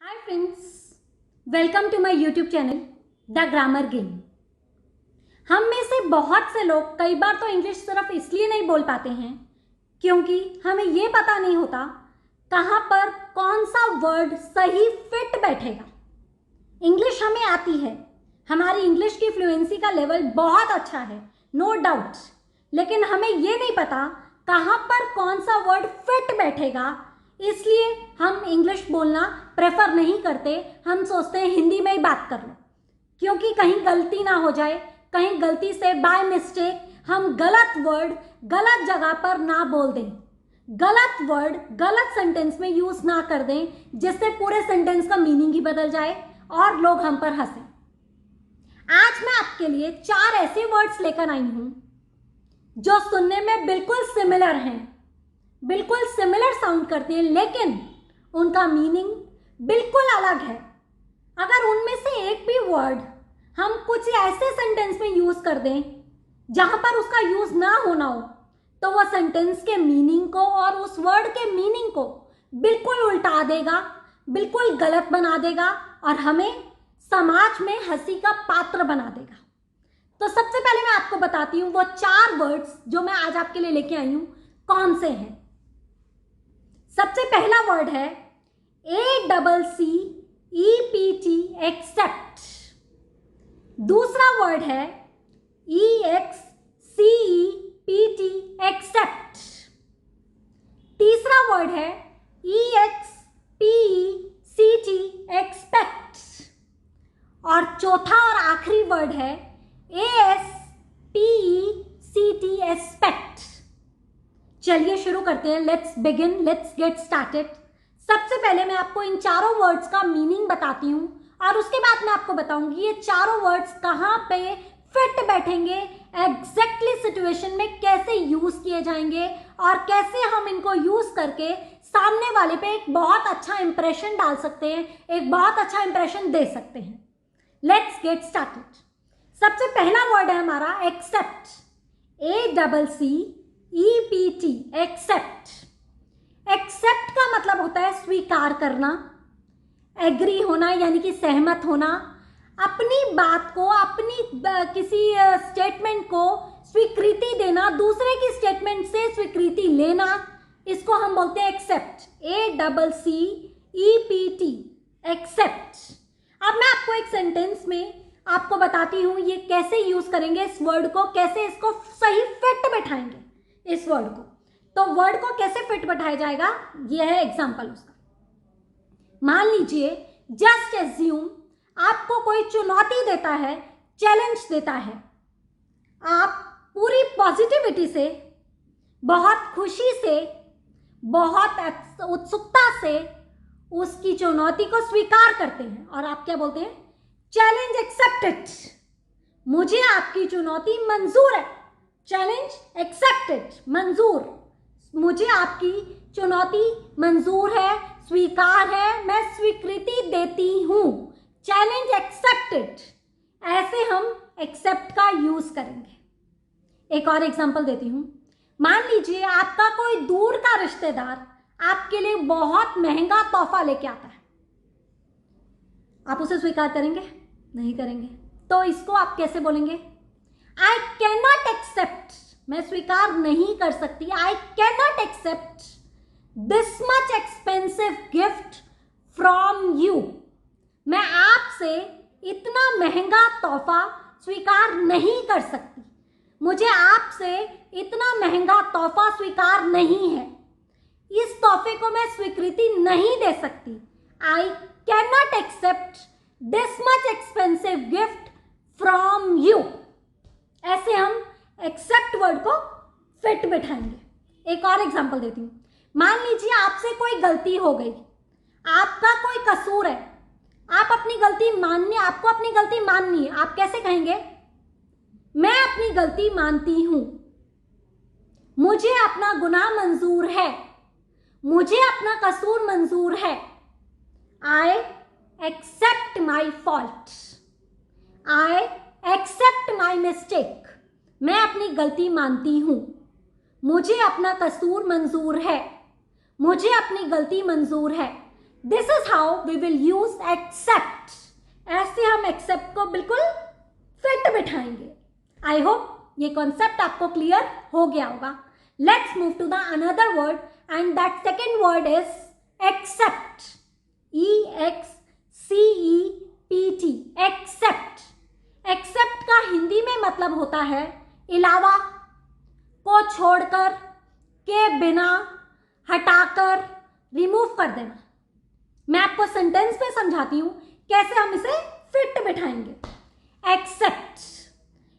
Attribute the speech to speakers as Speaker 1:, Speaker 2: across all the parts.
Speaker 1: Hi friends, welcome to my YouTube channel the grammar game. हम में से बहुत से लोग कई बार तो इंग्लिश सिर्फ इसलिए नहीं बोल पाते हैं क्योंकि हमें ये पता नहीं होता कहाँ पर कौन सा वर्ड सही फिट बैठेगा। इंग्लिश हमें आती है, हमारी इंग्लिश की फ्लुएंसी का लेवल बहुत अच्छा है, नो डाउट, लेकिन हमें ये नहीं पता कहाँ पर कौन सा वर्ड फिट बैठेगा। इसलिए हम इंग्लिश बोलना प्रेफर नहीं करते। हम सोचते हैं हिंदी में ही बात कर लो, क्योंकि कहीं गलती ना हो जाए, कहीं गलती से बाय मिस्टेक हम गलत वर्ड गलत जगह पर ना बोल दें, गलत वर्ड गलत सेंटेंस में यूज ना कर दें, जिससे पूरे सेंटेंस का मीनिंग ही बदल जाए और लोग हम पर हंसें। आज मैं आपके लिए 4 ऐसे वर्ड्स लेकर आई हूं जो सुनने में बिल्कुल सिमिलर हैं, बिल्कुल सिमिलर साउंड करते हैं, लेकिन उनका मीनिंग बिल्कुल अलग है। अगर उनमें से एक भी वर्ड हम कुछ ऐसे सेंटेंस में यूज कर दें जहां पर उसका यूज ना होना हो, तो वह सेंटेंस के मीनिंग को और उस वर्ड के मीनिंग को बिल्कुल उल्टा देगा, बिल्कुल गलत बना देगा और हमें समाज में हंसी का पात्र बना देगा। तो सबसे पहले मैं आपको बताती हूँ वो 4 वर्ड्स जो मैं आज आपके लिए लेके आई हूं कौन से हैं। सबसे पहला वर्ड है ACCEPT, एक्सेप्ट। दूसरा वर्ड है EXCEPT, एक्सेप्ट। तीसरा वर्ड है EXPECT, एक्सपेक्ट। और चौथा और आखिरी वर्ड है ASPECT, एस्पेक्ट। चलिए शुरू करते हैं, let's begin, let's get started. सबसे पहले मैं आपको इन चारों वर्ड्स का मीनिंग बताती हूँ और उसके बाद मैं आपको बताऊंगी ये चारों वर्ड्स कहाँ पे फिट बैठेंगे, एग्जैक्टली सिचुएशन में कैसे यूज किए जाएंगे और कैसे हम इनको यूज करके सामने वाले पे एक बहुत अच्छा इंप्रेशन डाल सकते हैं, एक बहुत अच्छा इंप्रेशन दे सकते हैं। Let's get started. सबसे पहला वर्ड है हमारा एक्सेप्ट, ACCEPT, एक्सेप्ट। एक्सेप्ट का मतलब होता है स्वीकार करना, एग्री होना यानी कि सहमत होना, अपनी बात को, अपनी किसी स्टेटमेंट को स्वीकृति देना, दूसरे की स्टेटमेंट से स्वीकृति लेना, इसको हम बोलते हैं एक्सेप्ट, ACCEPT, एक्सेप्ट। अब मैं आपको एक सेंटेंस में आपको बताती हूं ये कैसे यूज करेंगे इस वर्ड को, कैसे इसको सही फिट बैठाएंगे इस वर्ड को। तो वर्ड को कैसे फिट बैठाया जाएगा, ये है एग्जांपल उसका। मान लीजिए, जस्ट एज्यूम आपको कोई चुनौती देता है, चैलेंज देता है, आप पूरी पॉजिटिविटी से, बहुत खुशी से, बहुत उत्सुकता से उसकी चुनौती को स्वीकार करते हैं और आप क्या बोलते हैं, चैलेंज एक्सेप्टेड, मुझे आपकी चुनौती मंजूर है। चैलेंज एक्सेप्टेड, मंजूर, मुझे आपकी चुनौती मंजूर है, स्वीकार है, मैं स्वीकृति देती हूं। चैलेंज एक्सेप्टेड, ऐसे हम एक्सेप्ट का यूज करेंगे। एक और एग्जांपल देती हूं। मान लीजिए आपका कोई दूर का रिश्तेदार आपके लिए बहुत महंगा तोहफा लेके आता है, आप उसे स्वीकार करेंगे? नहीं करेंगे। तो इसको आप कैसे बोलेंगे, आई कैन नॉट एक्सेप्ट, मैं स्वीकार नहीं कर सकती, I can not accept this much expensive gift from you, मैं आपसे इतना महंगा तोहफा स्वीकार नहीं कर सकती, मुझे आपसे इतना महंगा तोहफा स्वीकार नहीं है, इस तोहफे को मैं स्वीकृति नहीं दे सकती। I can not accept this much expensive gift from you. ऐसे हम एक्सेप्ट वर्ड को फिट बैठाएंगे। एक और एग्जांपल देती हूं। मान लीजिए आपसे कोई गलती हो गई, आपका कोई कसूर है, आप अपनी गलती माननी, आपको अपनी गलती माननी है, आप कैसे कहेंगे, मैं अपनी गलती मानती हूं, मुझे अपना गुनाह मंजूर है, मुझे अपना कसूर मंजूर है, I accept my fault, I accept my mistake, मैं अपनी गलती मानती हूं, मुझे अपना कसूर मंजूर है, मुझे अपनी गलती मंजूर है। This is how we will use accept. ऐसे हम एक्सेप्ट को बिल्कुल फिट बिठाएंगे। आई होप ये कॉन्सेप्ट आपको क्लियर हो गया होगा। Let's move to the another word and that second word is except. EXCEPT, except. Except का हिंदी में मतलब होता है अलावा, को छोड़कर, के बिना, हटाकर, रिमूव कर देना। मैं आपको सेंटेंस में समझाती हूं कैसे हम इसे फिट बिठाएंगे। एक्सेप्ट,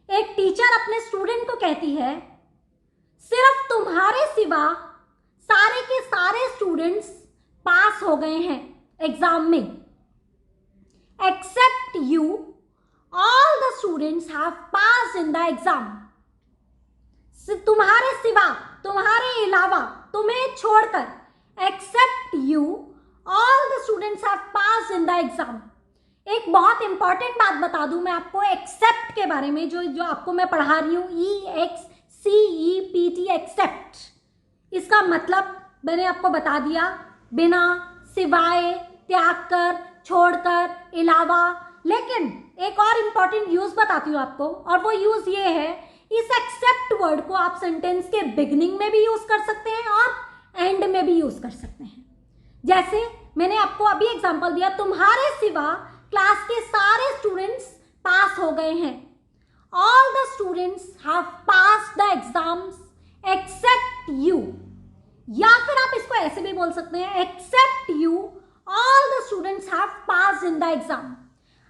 Speaker 1: एक टीचर अपने स्टूडेंट को कहती है सिर्फ तुम्हारे सिवा सारे के सारे स्टूडेंट्स पास हो गए हैं एग्जाम में। Except you all the students have pass in the exam. तुम्हारे सिवा, तुम्हारे अलावा, तुम्हें छोड़कर, except you all the students have pass in the exam. एक बहुत इंपॉर्टेंट बात बता दूं मैं आपको एक्सेप्ट के बारे में, जो आपको मैं पढ़ा रही हूं, EXCEPT, एक्सेप्ट। इसका मतलब मैंने आपको बता दिया, बिना, सिवाय, त्याग कर, छोड़कर, अलावा। लेकिन एक और इंपॉर्टेंट यूज बताती हूँ आपको, और वो यूज ये है, इस एक्सेप्ट वर्ड को आप सेंटेंस के बिगिनिंग में भी यूज कर सकते हैं और एंड में भी यूज कर सकते हैं। जैसे मैंने आपको अभी एग्जांपल दिया, तुम्हारे सिवा क्लास के सारे स्टूडेंट्स पास हो गए हैं। All the students have passed the exams except you. या फिर आप इसको ऐसे भी बोल सकते हैं, except you all the students have passed in the exam.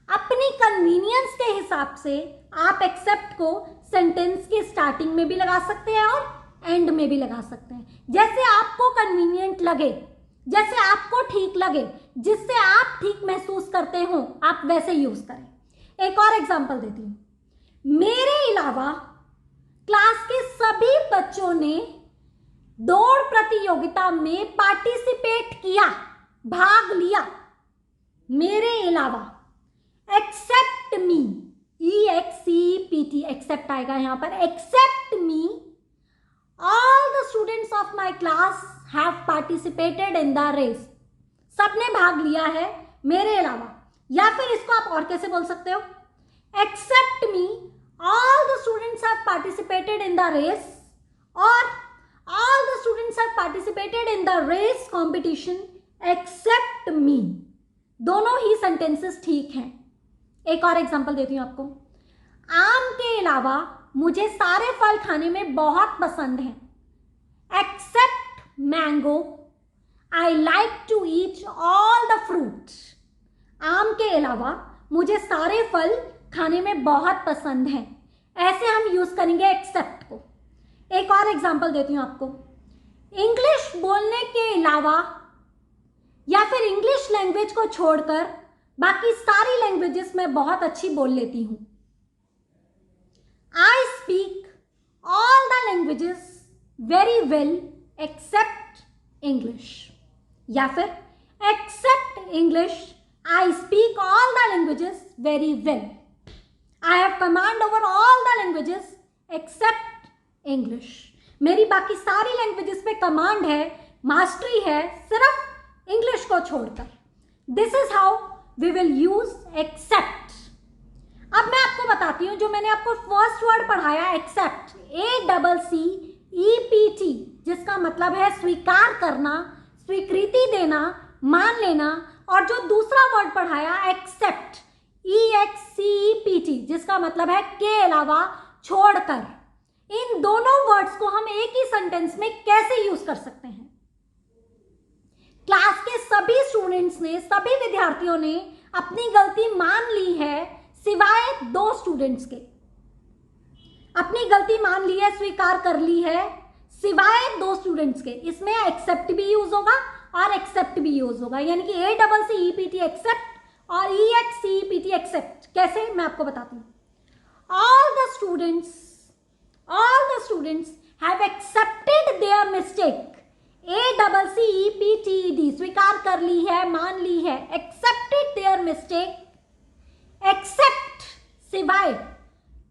Speaker 1: अपनी कन्वीनियंस के हिसाब से आप एक्सेप्ट को सेंटेंस के स्टार्टिंग में भी लगा सकते हैं और एंड में भी लगा सकते हैं, जैसे आपको कन्वीनियंट लगे, जैसे आपको ठीक लगे, जिससे आप ठीक महसूस करते हो, आप वैसे यूज करें। एक और एग्जांपल देती हूं, मेरे अलावा क्लास के सभी बच्चों ने दौड़ प्रतियोगिता में पार्टिसिपेट किया, भाग लिया। मेरे अलावा, एक्सेप्ट मी, EXCEPT, एक्सेप्ट आएगा यहां पर। Except me all the students of my class have participated in the race. सबने भाग लिया है मेरे अलावा। या फिर इसको आप और कैसे बोल सकते हो, except me all the students have participated in the race, और all the students have participated in the race competition except me. दोनों ही सेंटेंसेस ठीक हैं। एक और एग्जांपल देती हूं आपको, आम के अलावा मुझे सारे फल खाने में बहुत पसंद है। Except mango I like to eat all the fruit. आम के अलावा मुझे सारे फल खाने में बहुत पसंद है। ऐसे हम यूज करेंगे एक्सेप्ट को। एक और एग्जांपल देती हूं आपको, इंग्लिश बोलने के अलावा या फिर इंग्लिश लैंग्वेज को छोड़कर बाकी सारी लैंग्वेजेस मैं बहुत अच्छी बोल लेती हूं। I speak all the languages very well except English. या फिर except English I speak all the languages very well. I have command over all the languages except English. मेरी बाकी सारी लैंग्वेजेस पे कमांड है, मास्टरी है, सिर्फ इंग्लिश को छोड़कर। This is how we will use except. अब मैं आपको बताती हूं, जो मैंने आपको फर्स्ट वर्ड पढ़ाया एक्सेप्ट, ACCEPT, जिसका मतलब है स्वीकार करना, स्वीकृति देना, मान लेना, और जो दूसरा वर्ड पढ़ाया एक्सेप्ट, EXCEPT, जिसका मतलब है के अलावा, छोड़कर। इन दोनों वर्ड्स को हम एक ही सेंटेंस में कैसे यूज कर सकते हैं? क्लास के सभी स्टूडेंट्स ने, सभी विद्यार्थियों ने अपनी गलती मान ली है, सिवाय 2 स्टूडेंट्स के। अपनी गलती मान ली है, स्वीकार कर ली है, सिवाय 2 स्टूडेंट्स के। इसमें एक्सेप्ट भी यूज होगा और एक्सेप्ट भी यूज होगा, यानी कि ACCEPT एक्सेप्ट और EXCEPT एक्सेप्ट। कैसे, मैं आपको बताती हूँ। All the students have accepted their mistake. ACCEPTED, स्वीकार कर ली है, मान ली है। एक्सेप्टेड देयर मिस्टेक, एक्सेप्ट सिवाय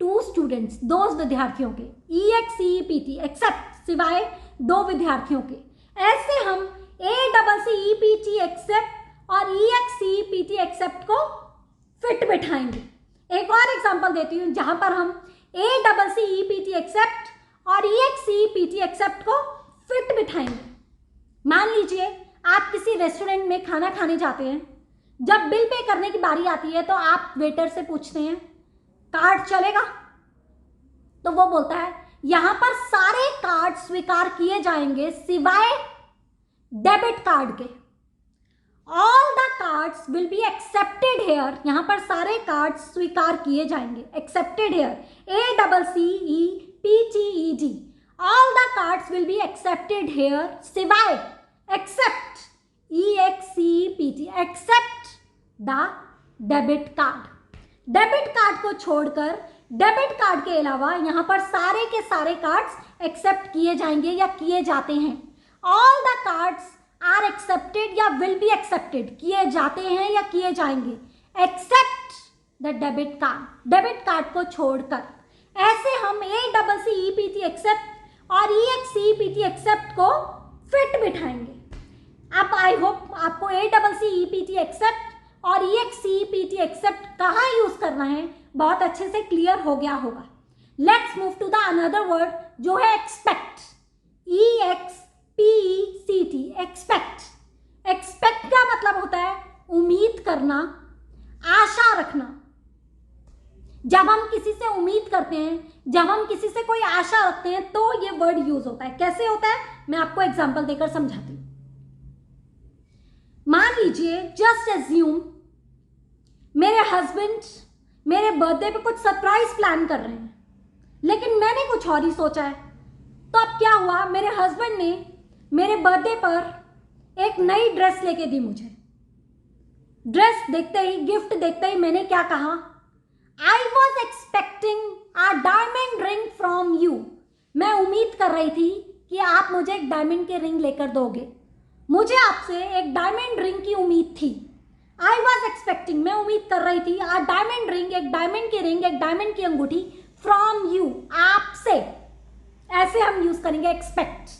Speaker 1: 2 स्टूडेंट्स, 2 विद्यार्थियों के। EXCEPT एक्सेप्ट सिवाय 2 विद्यार्थियों के। ऐसे हम ACCEPT एक्सेप्ट एक्सेप्ट को फिट बिठाएंगे। एक और एग्जांपल देती हूँ जहां पर हम ACCEPT एक्सेप्ट और EXCEPT एक्सेप्ट को फिट बिठाएंगे। मान लीजिए आप किसी रेस्टोरेंट में खाना खाने जाते हैं, जब बिल पे करने की बारी आती है तो आप वेटर से पूछते हैं कार्ड चलेगा, तो वो बोलता है यहां पर सारे कार्ड स्वीकार किए जाएंगे सिवाय डेबिट कार्ड के। All the cards will be accepted here, यहां पर सारे कार्ड्स स्वीकार किए जाएंगे, accepted here, ACCEPTED, all the cards will be accepted here सिवाय, except, EXCEPT, except the debit card. Debit card को छोड़कर, डेबिट कार्ड के अलावा यहां पर सारे के सारे कार्ड्स एक्सेप्ट किए जाएंगे या किए जाते हैं। All the cards are accepted या विल बी एक्सेप्टेड, किए जाते हैं या किए जाएंगे, except the debit card, debit card को छोड़कर। ऐसे हम ACCEPT एक्सेप्ट और EXCEPT एक्सेप्ट को फिट बिठाएंगे। अब आई होप आपको ACCEPT एक्सेप्ट और EXCEPT एक्सेप्ट कहाँ यूज करना है बहुत अच्छे से क्लियर हो गया होगा। Let's move to the another word जो है एक्सपेक्ट, EXPECT, एक्सपेक्ट। एक्सपेक्ट का मतलब होता है उम्मीद करना, आशा रखना। जब हम किसी से उम्मीद करते हैं, जब हम किसी से कोई आशा रखते हैं तो ये वर्ड यूज होता है। कैसे होता है मैं आपको एग्जांपल देकर समझाती हूँ। मान लीजिए, जस्ट एज्यूम मेरे हस्बैंड मेरे बर्थडे पे कुछ सरप्राइज प्लान कर रहे हैं, लेकिन मैंने कुछ और ही सोचा है। तो अब क्या हुआ, मेरे हस्बैंड ने मेरे बर्थडे पर एक नई ड्रेस लेके दी मुझे। ड्रेस देखते ही, गिफ्ट देखते ही मैंने क्या कहा, I was expecting a diamond ring from you. मैं उम्मीद कर रही थी कि आप मुझे एक डायमंड की रिंग लेकर दोगे। मुझे आपसे एक डायमंड रिंग की उम्मीद थी। आई वॉज एक्सपेक्टिंग, मैं उम्मीद कर रही थी, अ डायमंड रिंग, एक डायमंड की रिंग, एक डायमंड की अंगूठी, फ्रॉम यू, आपसे। ऐसे हम यूज करेंगे एक्सपेक्ट।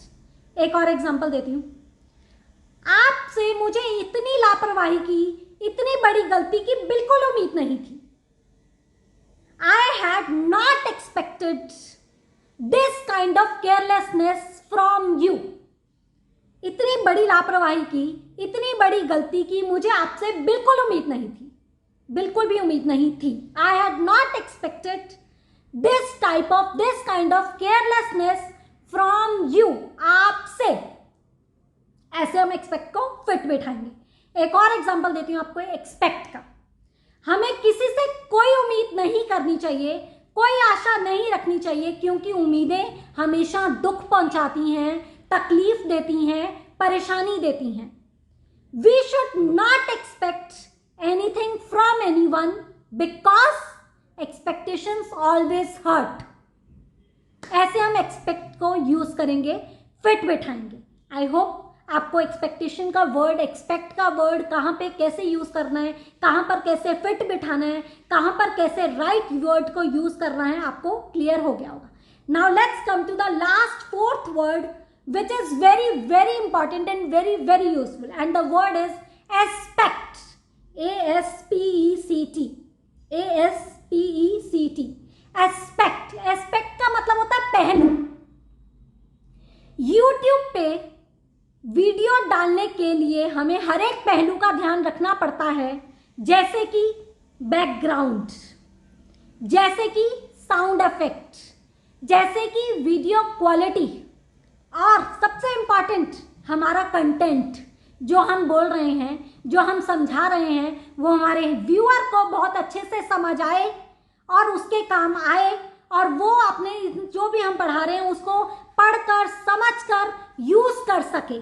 Speaker 1: एक और एग्जांपल देती हूं, आपसे मुझे इतनी लापरवाही की, इतनी बड़ी गलती की बिल्कुल उम्मीद नहीं थी। I had not expected this kind of carelessness from you. इतनी बड़ी लापरवाही की, इतनी बड़ी गलती की मुझे आपसे बिल्कुल उम्मीद नहीं थी, बिल्कुल भी उम्मीद नहीं थी। I had not expected this kind of carelessness from you, आपसे। ऐसे हम एक्सपेक्ट को फिट बैठाएंगे। एक और एग्जांपल देती हूं आपको एक्सपेक्ट का। हमें किसी से कोई उम्मीद नहीं करनी चाहिए, कोई आशा नहीं रखनी चाहिए, क्योंकि उम्मीदें हमेशा दुख पहुंचाती हैं, तकलीफ देती हैं, परेशानी देती हैं। We should not expect anything from anyone because expectations always hurt. ऐसे हम एक्सपेक्ट को यूज करेंगे, फिट बैठाएंगे। आई होप आपको एक्सपेक्टेशन का वर्ड, एक्सपेक्ट का वर्ड कहाँ पे कैसे यूज करना है, कहाँ पर कैसे फिट बिठाना है, कहाँ पर कैसे राइट वर्ड को यूज करना है, आपको क्लियर हो गया होगा। Now let's come to the last fourth word which is very very important and very very useful, and the word is aspect, ASPECT, ASPECT, aspect। aspect का मतलब होता है पहलू। YouTube पे वीडियो डालने के लिए हमें हर एक पहलू का ध्यान रखना पड़ता है, जैसे कि बैकग्राउंड, जैसे कि साउंड इफेक्ट, जैसे कि वीडियो क्वालिटी, और सबसे इंपॉर्टेंट हमारा कंटेंट। जो हम बोल रहे हैं, जो हम समझा रहे हैं, वो हमारे व्यूअर को बहुत अच्छे से समझ आए और उसके काम आए, और वो अपने जो भी हम पढ़ा रहे हैं उसको पढ़कर, समझकर यूज कर सके।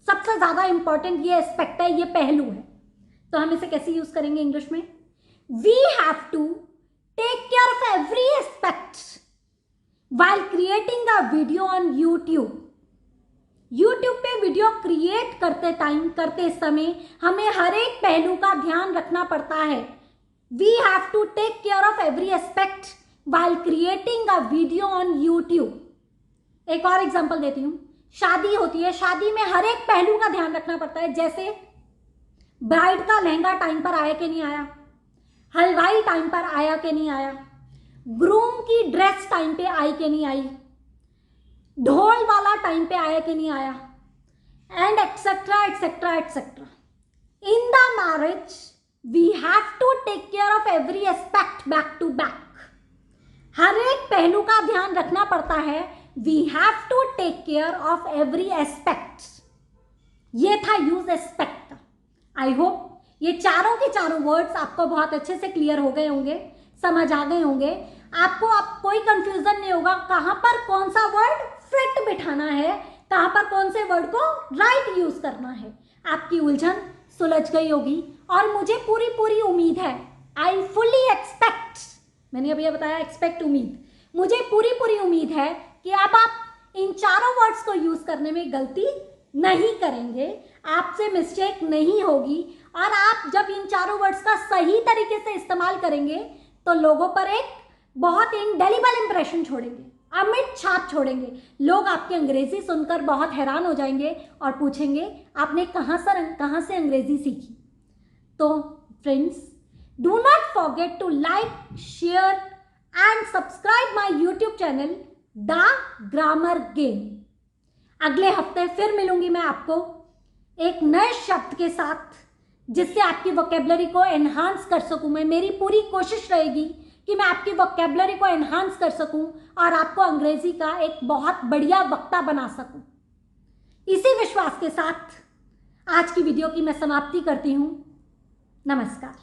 Speaker 1: सबसे ज्यादा इंपॉर्टेंट ये एस्पेक्ट है, ये पहलू है। तो हम इसे कैसे यूज करेंगे इंग्लिश में? We have to take care of every aspect while creating a video on YouTube। YouTube पे वीडियो क्रिएट करते समय हमें हर एक पहलू का ध्यान रखना पड़ता है। We have to take care of every aspect while creating a video on YouTube। एक और एग्जांपल देती हूँ, शादी होती है, शादी में हर एक पहलू का ध्यान रखना पड़ता है, जैसे ब्राइड का लहंगा टाइम पर आया कि नहीं आया, हलवाई टाइम पर आया कि नहीं आया, ग्रूम की ड्रेस टाइम पे आई कि नहीं आई, ढोल वाला टाइम पे आया कि नहीं आया, and etcetera etcetera etcetera. In the marriage we have to take care of every aspect back to back. हर एक पहलू का ध्यान रखना पड़ता है। We have to take care of every aspect. ये था यूज एस्पेक्ट। आई होप ये चारों के चारों वर्ड्स आपको बहुत अच्छे से क्लियर हो गए होंगे, समझ आ गए होंगे। आपको अब कोई कंफ्यूजन नहीं होगा कहां पर कौन सा वर्ड फिट बिठाना है, कहां पर कौन से वर्ड को राइट यूज करना है। आपकी उलझन सुलझ गई होगी और मुझे पूरी पूरी उम्मीद है, आई फुली एक्सपेक्ट, मैंने अभी बताया एक्सपेक्ट उम्मीद, मुझे पूरी पूरी उम्मीद है कि अब आप इन चारों वर्ड्स को यूज करने में गलती नहीं करेंगे, आपसे मिस्टेक नहीं होगी और आप जब इन चारों वर्ड्स का सही तरीके से इस्तेमाल करेंगे तो लोगों पर एक बहुत इंडेलिबल इंप्रेशन छोड़ेंगे, अमिट छाप छोड़ेंगे। लोग आपकी अंग्रेजी सुनकर बहुत हैरान हो जाएंगे और पूछेंगे आपने कहाँ से अंग्रेजी सीखी। तो friends, do not forget to like, share and subscribe my YouTube channel the grammar game. अगले हफ्ते फिर मिलूंगी मैं आपको एक नए शब्द के साथ जिससे आपकी वोकेबलरी को एनहांस कर सकूं। मैं, मेरी पूरी कोशिश रहेगी कि मैं आपकी वोकेबलरी को एनहांस कर सकूं और आपको अंग्रेजी का एक बहुत बढ़िया वक्ता बना सकूं। इसी विश्वास के साथ आज की वीडियो की मैं समाप्ति करती हूं। नमस्कार।